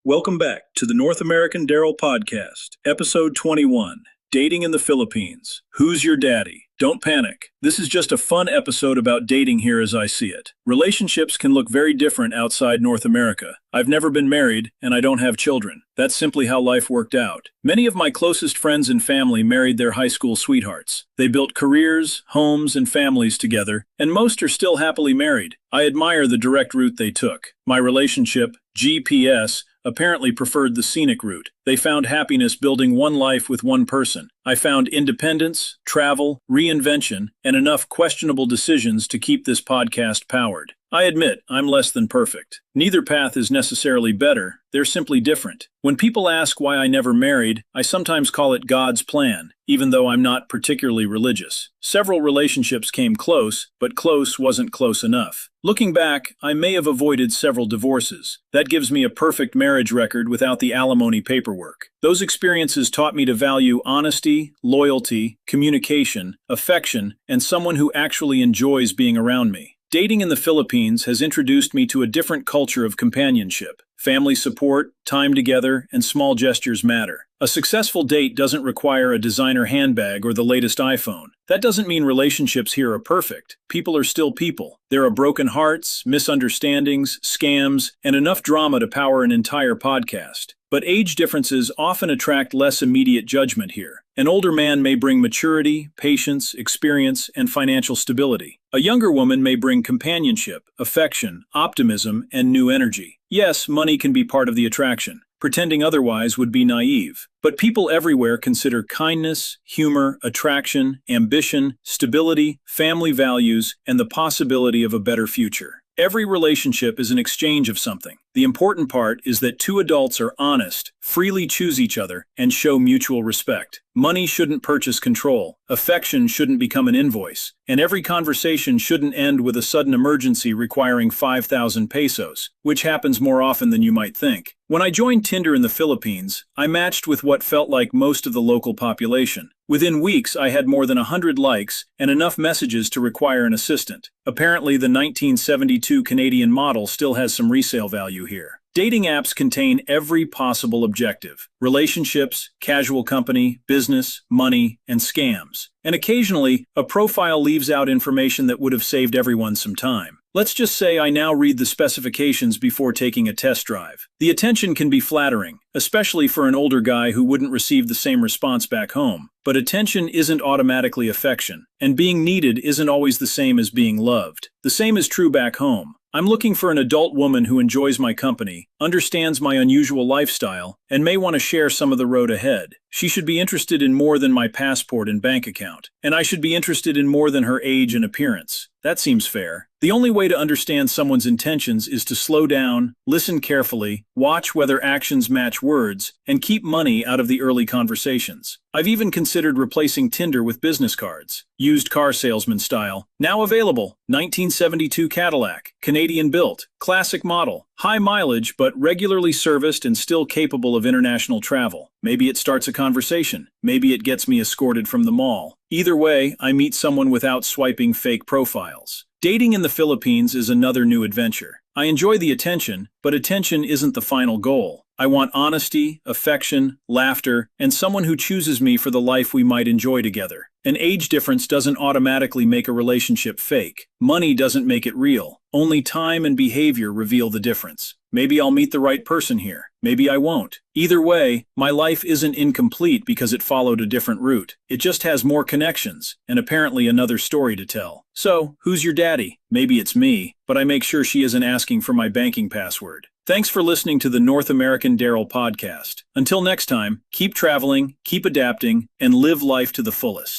Welcome back to the North American Daryl Podcast, Episode 21, Dating in the Philippines. Who's your daddy? Don't panic. This is just a fun episode about dating here as I see it. Relationships can look very different outside North America. I've never been married, and I don't have children. That's simply how life worked out. Many of my closest friends and family married their high school sweethearts. They built careers, homes, and families together, and most are still happily married. I admire the direct route they took. My relationship, GPS, apparently preferred the scenic route. They found happiness building one life with one person. I found independence, travel, reinvention, and enough questionable decisions to keep this podcast powered. I admit, I'm less than perfect. Neither path is necessarily better, they're simply different. When people ask why I never married, I sometimes call it God's plan, even though I'm not particularly religious. Several relationships came close, but close wasn't close enough. Looking back, I may have avoided several divorces. That gives me a perfect marriage record without the alimony paperwork. Those experiences taught me to value honesty, loyalty, communication, affection, and someone who actually enjoys being around me. Dating in the Philippines has introduced me to a different culture of companionship. Family support, time together, and small gestures matter. A successful date doesn't require a designer handbag or the latest iPhone. That doesn't mean relationships here are perfect. People are still people. There are broken hearts, misunderstandings, scams, and enough drama to power an entire podcast. But age differences often attract less immediate judgment here. An older man may bring maturity, patience, experience, and financial stability. A younger woman may bring companionship, affection, optimism, and new energy. Yes, money can be part of the attraction. Pretending otherwise would be naive. But people everywhere consider kindness, humor, attraction, ambition, stability, family values, and the possibility of a better future. Every relationship is an exchange of something. The important part is that two adults are honest, freely choose each other, and show mutual respect. Money shouldn't purchase control, affection shouldn't become an invoice, and every conversation shouldn't end with a sudden emergency requiring 5,000 pesos, which happens more often than you might think. When I joined Tinder in the Philippines, I matched with what felt like most of the local population. Within weeks, I had more than 100 likes and enough messages to require an assistant. Apparently, the 1972 Canadian model still has some resale value here. Dating apps contain every possible objective: relationships, casual company, business, money, and scams. And occasionally, a profile leaves out information that would have saved everyone some time. Let's just say I now read the specifications before taking a test drive. The attention can be flattering, especially for an older guy who wouldn't receive the same response back home. But attention isn't automatically affection, and being needed isn't always the same as being loved. The same is true back home. I'm looking for an adult woman who enjoys my company, understands my unusual lifestyle, and may want to share some of the road ahead. She should be interested in more than my passport and bank account, and I should be interested in more than her age and appearance. That seems fair. The only way to understand someone's intentions is to slow down, listen carefully, watch whether actions match words, and keep money out of the early conversations. I've even considered replacing Tinder with business cards. Used car salesman style. Now available. 1972 Cadillac. Canadian built. Classic model. High mileage, but regularly serviced and still capable of international travel. Maybe it starts a conversation. Maybe it gets me escorted from the mall. Either way, I meet someone without swiping fake profiles. Dating in the Philippines is another new adventure. I enjoy the attention, but attention isn't the final goal. I want honesty, affection, laughter, and someone who chooses me for the life we might enjoy together. An age difference doesn't automatically make a relationship fake. Money doesn't make it real. Only time and behavior reveal the difference. Maybe I'll meet the right person here. Maybe I won't. Either way, my life isn't incomplete because it followed a different route. It just has more connections, and apparently another story to tell. So, who's your daddy? Maybe it's me, but I make sure she isn't asking for my banking password. Thanks for listening to the North American Daryl Podcast. Until next time, keep traveling, keep adapting, and live life to the fullest.